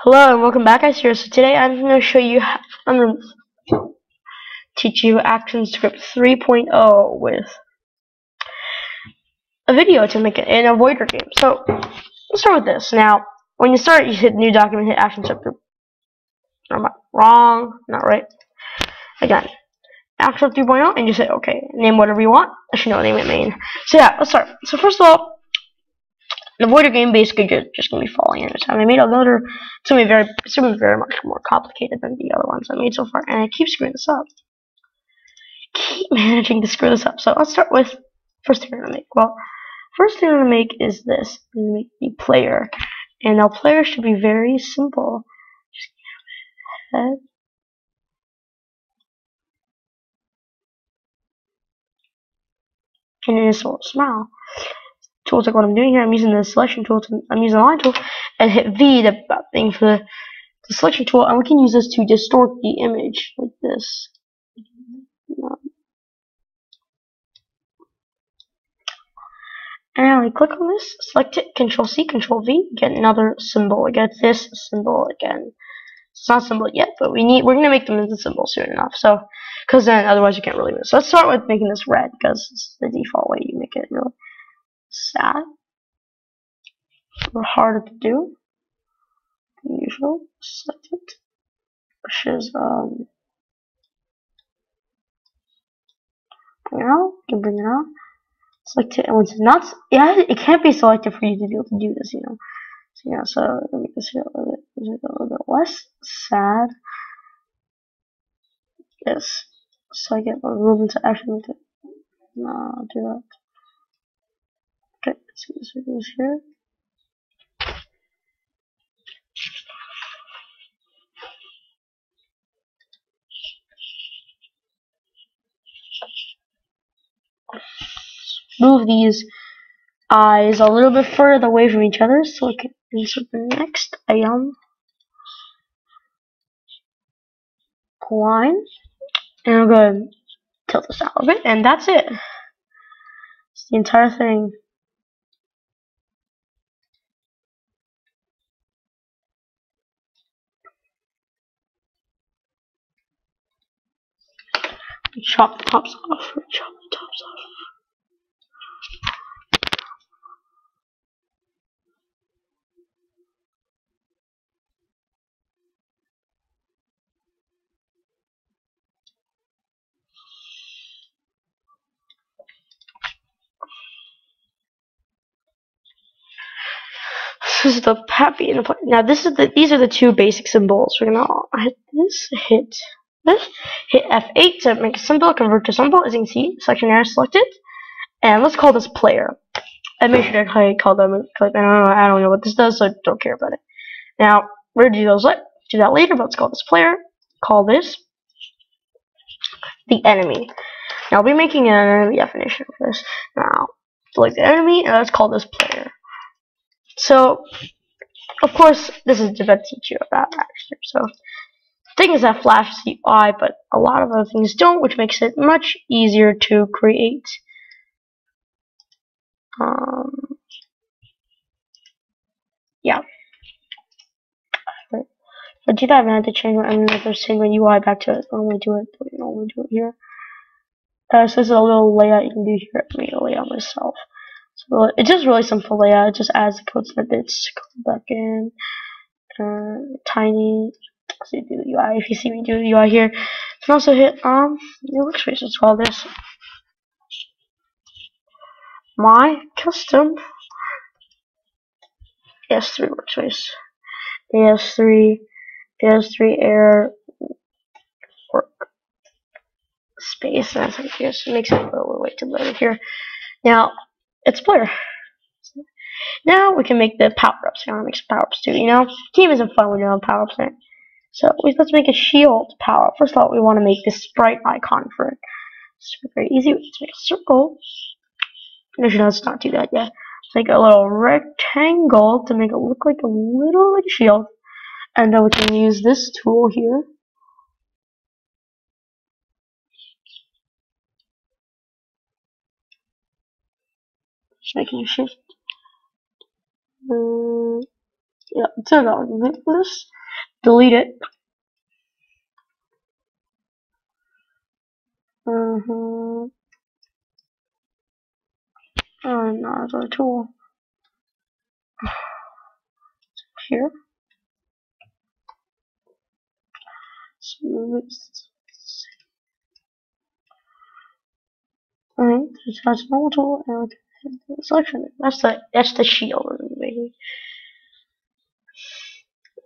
Hello and welcome back, guys. Here. So today I'm going to show you. I'm going to teach you ActionScript 3.0 with a video to make an AvoiderGame. So let's start with this. Now, when you start, you hit New Document, hit ActionScript. Wrong, not right. Again, ActionScript 3.0, and you say OK. Name whatever you want. I should know name it main. So yeah, let's start. So first of all, the AvoiderGame basically just gonna be falling every time I made another. It's gonna be very much more complicated than the other ones I made so far, and I keep screwing this up. Keep managing to screw this up. So let's start with first thing I'm gonna make. Well, first thing I'm gonna make is this. I'm gonna make the player, and now player should be very simple. Just head. And then this little smile. Tools like what I'm doing here. I'm using the selection tool. I'm using the line tool, and hit V, the thing for the selection tool, and we can use this to distort the image like this. And we click on this, select it, Control C, Control V, get another symbol. We get this symbol again. It's not a symbol yet, but we're gonna make them into symbols soon enough. So, because then otherwise you can't really move. So let's start with making this red, because it's the default way you make it really sad or harder to do than usual. Select it, which is bring it out. You can bring it out. Select it, and once it's not, it can't be selected for you to be able to do this, you know. So yeah, so let me make this here a little bit less sad. Yes, so I get my room to actually make it. No, I'll do that. Okay, so this goes here. Move these eyes a little bit further away from each other so I can insert the next item line. And I'm going to tilt this out a bit, and that's it. It's the entire thing. Chop the tops off. Chop the tops off. This is the happy and the play. Now these are the two basic symbols. We're gonna hit this, hit F8 to make a symbol, convert to symbol. As you can see, selection area selected, and let's call this player. I made sure to call them. I don't know what this does, so don't care about it. Now we're gonna do that later, but let's call this player. Call this the enemy. Now I'll be making an enemy definition for this. Now select the enemy, and let's call this player. So, of course, this is to teach you about ActionScript. So, the thing is that flashes the UI, but a lot of other things don't, which makes it much easier to create. Yeah. If I do that, I'm going to have to change my UI back to it. I normally do it here. So this is a little layout you can do here. I made a layout myself. So it's just really simple layout. It just adds the code snippets. Go back in. Tiny. So you do the UI. If you see me do the UI here, you can also hit your workspace. Let's call this my custom AS3 workspace. AS3 air work space. And that's like this. It makes it a little way to load it here. Now it's player. Now we can make the power-ups. I want to make some power-ups too. You know, team isn't fun when you don't have power-ups in it. So let's make a shield power. First of all, we want to make this sprite icon for it. It's very easy. Let's make a circle. Actually, no, let's not do that yet. Let's make a little rectangle to make it look like a little like a shield. And then we can use this tool here. Just making a shift. Yeah, turn on this. Delete it. Another tool here. Alright, just has normal tool and we can hit the selection. That's the shield we're making.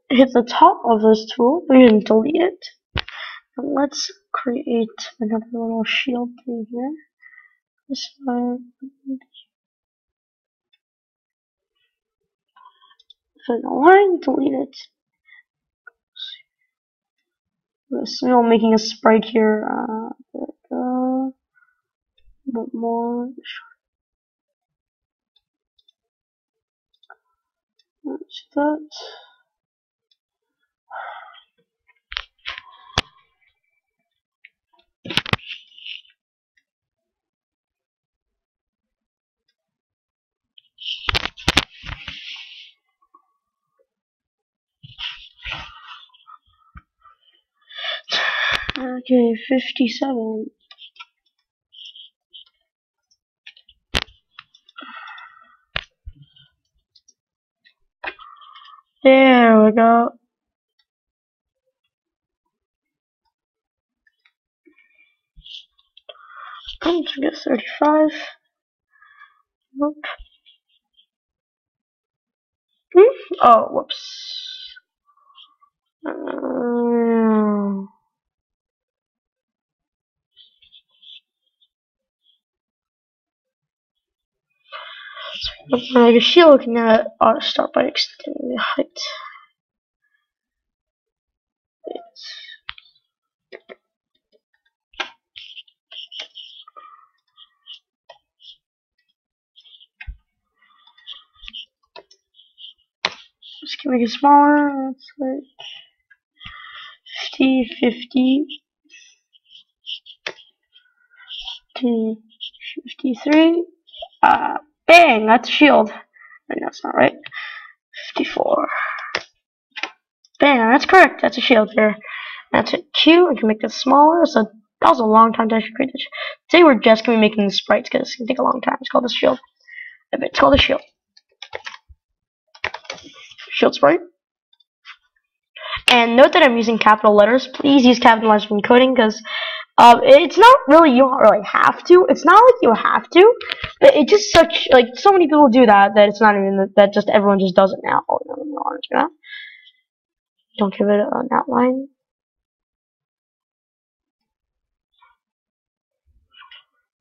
Hit the top of this tool, we can delete it. And let's create another little shield thing here. This one. Fill the line, delete it. So I'm making a sprite here. There we go. A bit more. That's that. Okay, 57. There we go. I'm gonna get 35. Nope. Oh, whoops. Your shield can auto start by extending the height. Just can make it smaller. It's like 50, 50, 53. Bang! That's a shield. And that's not right. 54. Bang! That's correct. That's a shield there. That's it. Q. I can make this smaller. So that was a long time to actually create this. Today we're just gonna be making the sprites because it's gonna take a long time. It's called the shield. It's called the shield. Shield sprite. And note that I'm using capital letters. Please use capital letters when coding because it's not really, you don't really have to. It's not like you have to, but it's just such, like, so many people do that it's not even, that just everyone just does it now. Oh, no. Don't give it an outline.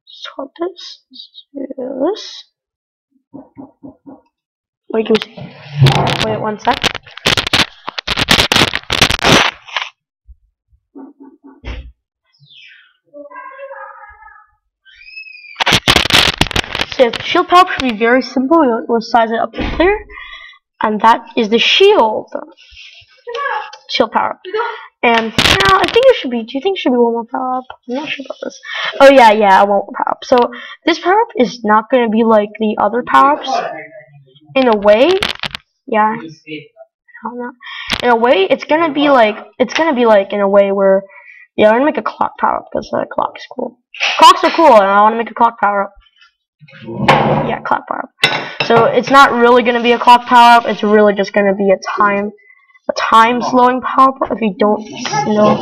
Sort this. This. Wait one sec. So the shield power should be very simple. We'll size it up to clear, and that is the shield. Shield power up. And now I think it should be. Do you think it should be one more power up? I'm not sure about this. Oh yeah, one more power up. So this power up is not going to be like the other power ups. In a way, yeah. In a way, it's gonna be like in a way where, yeah, I'm gonna make a clock power up because the clock is cool. Clocks are cool, and I want to make a clock power up. Yeah, clock power up. So it's not really gonna be a clock power up. It's really just gonna be a time slowing power up. If you don't know,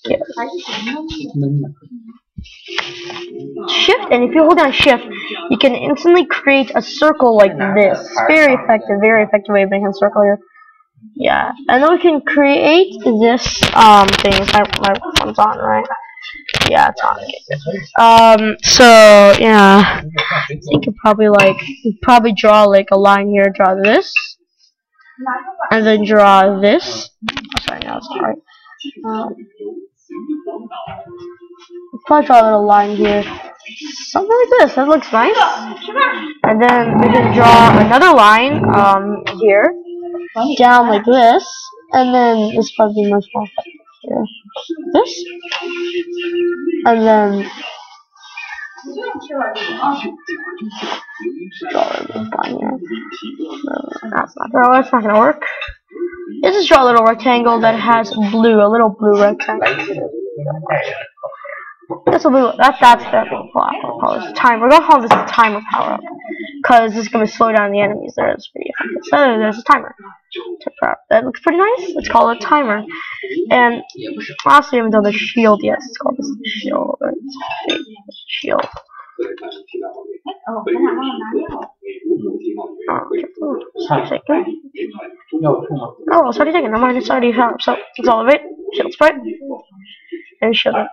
yeah. Shift, and if you hold down Shift, you can instantly create a circle like this. Very effective way of making a circle here. Yeah, and then we can create this thing. My phone's on, right? Yeah, it's on. So yeah, I think you probably draw like a line here. Draw this, and then draw this. Oh, sorry, no, it's not right. Probably draw a little line here, something like this. That looks nice. And then we can draw another line here, down like this, and then this probably much more effective here. This, and then That's not gonna work. Let's just draw a little rectangle that has a little blue rectangle. That's the timer. We're gonna call this a timer power up, because this is gonna slow down the enemies. There's pretty effective. So there's a timer. That looks pretty nice. Let's call it a timer. And lastly, we haven't done the shield yet. Let's call this the shield. Shield. Oh, it's already taken. Never mind, it's already out. So it's all of it. Shield sprite. And shield it.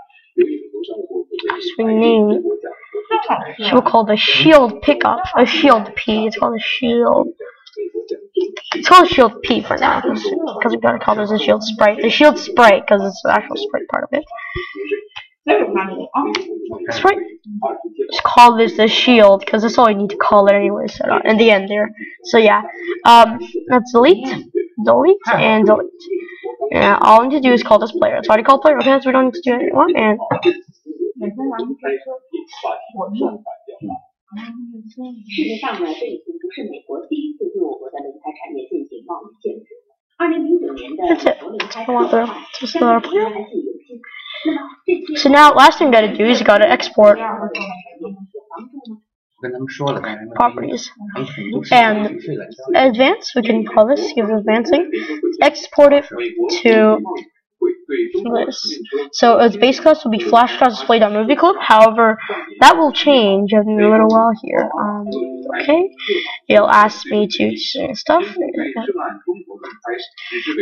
Rename. We'll call the shield pickup a shield P. It's called a shield. It's called a shield P for now, because we gotta call this a shield sprite. The shield sprite, because it's the actual sprite part of it. Sprite. Just call this the shield, because that's all you need to call it anyway. So in the end there. So yeah, let's delete, and delete. And all we need to do is call this player. It's already called player. Okay, so we don't need to do it anymore. And that's it. I want just another player. So now, last thing we gotta do is you gotta export properties. And advance, we can call this, give it advancing. Export it to this. So its base class will be flash.display.movie clip. However, that will change in a little while here. Okay. It'll ask me to say stuff.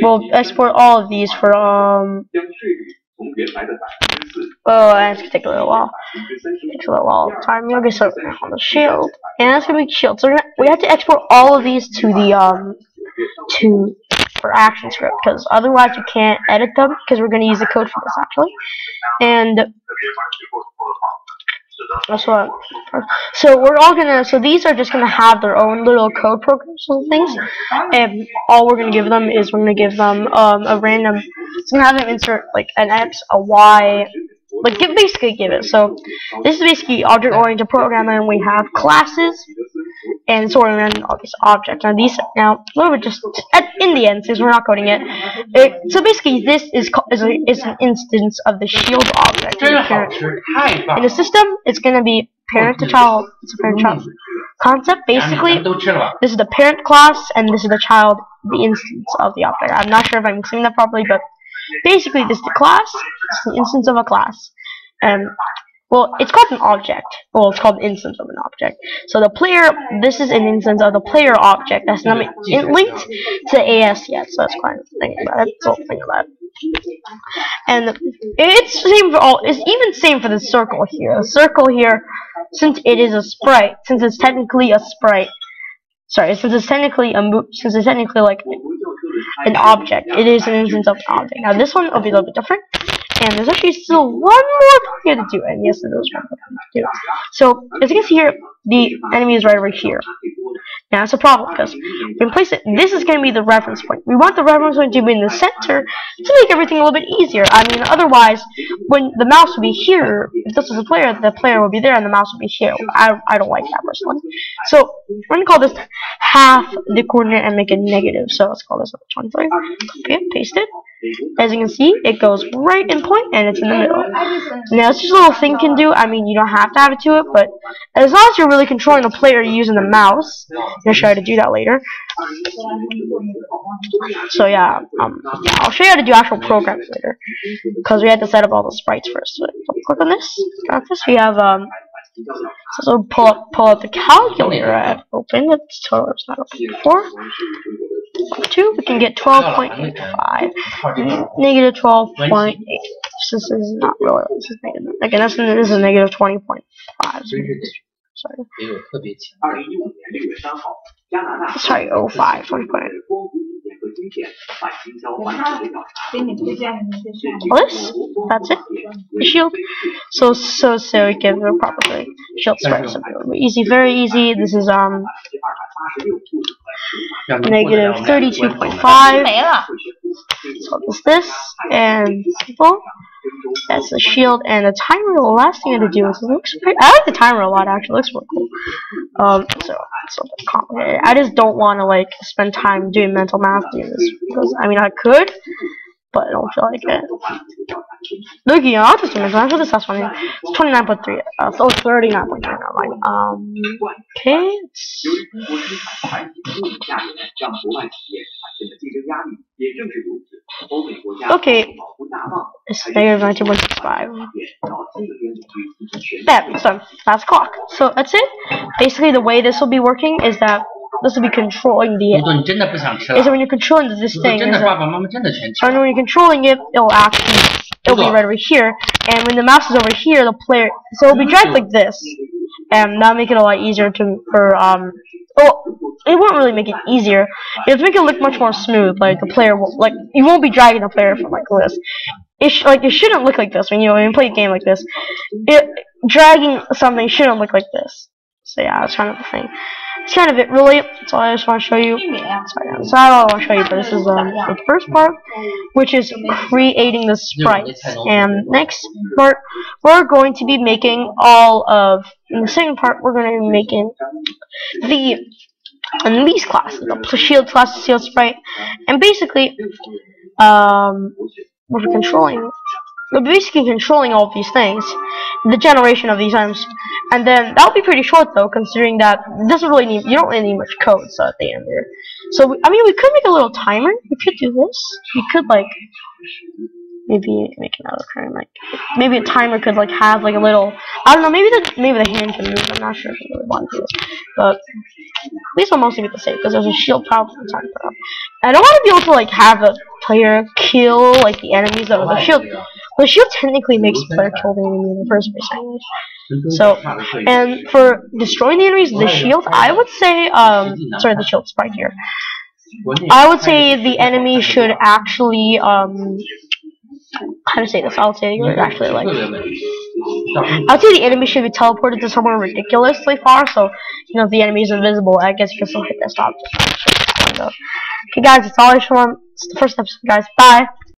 We'll export all of these for oh, and it's gonna take a little while. It takes a little while of time. Okay, so on the shield, and that's gonna be shield. So we have to export all of these to the for ActionScript, because otherwise we can't edit them, because we're gonna use the code for this actually. And that's what. So we're all gonna. So these are just gonna have their own little code programs and things, and all we're gonna give them is we're gonna give them a random. It's gonna have them insert like an X, a Y, like basically give it. So this is basically object-oriented programming, and we have classes, and it's oriented on this object. Now these a little bit just in the end, since we're not coding it. So basically this is an instance of the shield object in the system. It's gonna be parent to child. It's a parent-child concept. Basically, this is the parent class, and this is the child, the instance of the object. I'm not sure if I'm saying that properly, but basically this is the class. It's the instance of a class, and well, it's called an object. Well, it's called an instance of an object. So the player, this is an instance of the player object that's not linked to AS yet. So that's kind of the thing about it. That's the whole thing about it. And it's same for all. It's even same for the circle here. The circle here, since it is a sprite, since it's technically a sprite. Sorry, since it's technically like an object, it is an instance of an object. Now this one will be a little bit different. And there's actually still one more thing to do, and yes, there is one more thing to do. So, as you can see here, the enemy is right over here. Now, that's a problem, because we can place it. This is going to be the reference point. We want the reference point to be in the center to make everything a little bit easier. I mean, otherwise, when the mouse will be here, if this is the player will be there, and the mouse will be here. I don't like that personally. So, we're going to call this half the coordinate and make it negative. So, let's call this 23. Okay, paste it. As you can see, it goes right in point, and it's in the middle. Now, it's just a little thing can do. I mean, you don't have to add it to it, but as long as you're really controlling the player using the mouse, I'm gonna show you how to do that later. So yeah, I'll show you how to do actual programs later, because we had to set up all the sprites first. So click on this. Got this. We have so pull up the calculator. I've opened it. It's not open before. 2, we can get 12.85. Negative 12.8. This is not really. This is negative. Again, this is negative 20.5. Sorry, 05. 20.8. That's it. The shield. So we give it a proper shield sprite. So easy, very easy. This is negative 32.5. So this and simple. That's the shield, and the timer. The last thing I had to do is it looks pretty. I like the timer a lot. Actually, it looks really cool. So it's a bit complicated. I just don't want to like spend time doing mental math doing this because I mean I could, but I don't feel like it. Look, yeah, I'll just do mental math for this last one. It's 29.3. So 39.9. Okay. Okay, it's negative 19.5. That so that's clock. So that's it. Basically, the way this will be working is that this will be controlling the. Is that when you're controlling this thing? And when you're controlling it, it'll be right over here. And when the mouse is over here, the player it'll be dragged like this, and that'll make it a lot easier it won't really make it easier. It'll make it look much more smooth. Like the player will, you won't be dragging the player from like this. It shouldn't look like this when you play a game like this. Dragging something shouldn't look like this. So yeah, that's kind of the thing. It's kind of it really. That's all I just want to show you. That's all I want to show you. But this is the first part, which is creating the sprites. And next part, we're going to be making in the second part, we're going to be making these classes, the shield class, the shield sprite, and basically, we're basically controlling all of these things, the generation of these items, and then that'll be pretty short though, considering that it doesn't really need, you don't really need much code, so at the end there. So I mean, we could make a little timer. We could do this. We could maybe make another kind of maybe a timer could have a little. I don't know. Maybe the hand can move. I'm not sure if you really want to do this, but these will mostly be the same because there's a shield power and time power. And I don't want to be able to have a player kill the enemies that are the shield. The shield technically makes the player kill the enemy in the first place, anyway. So, and for destroying the enemies, the shield, I would say, sorry, the shield sprite here. I would say the enemy should actually, how to say this? I'll say actually I'd say the enemy should be teleported to somewhere ridiculously far, so if the enemy is invisible, I guess you can still hit that stop. Okay, guys, that's all I just want. It's the first episode, guys. Bye.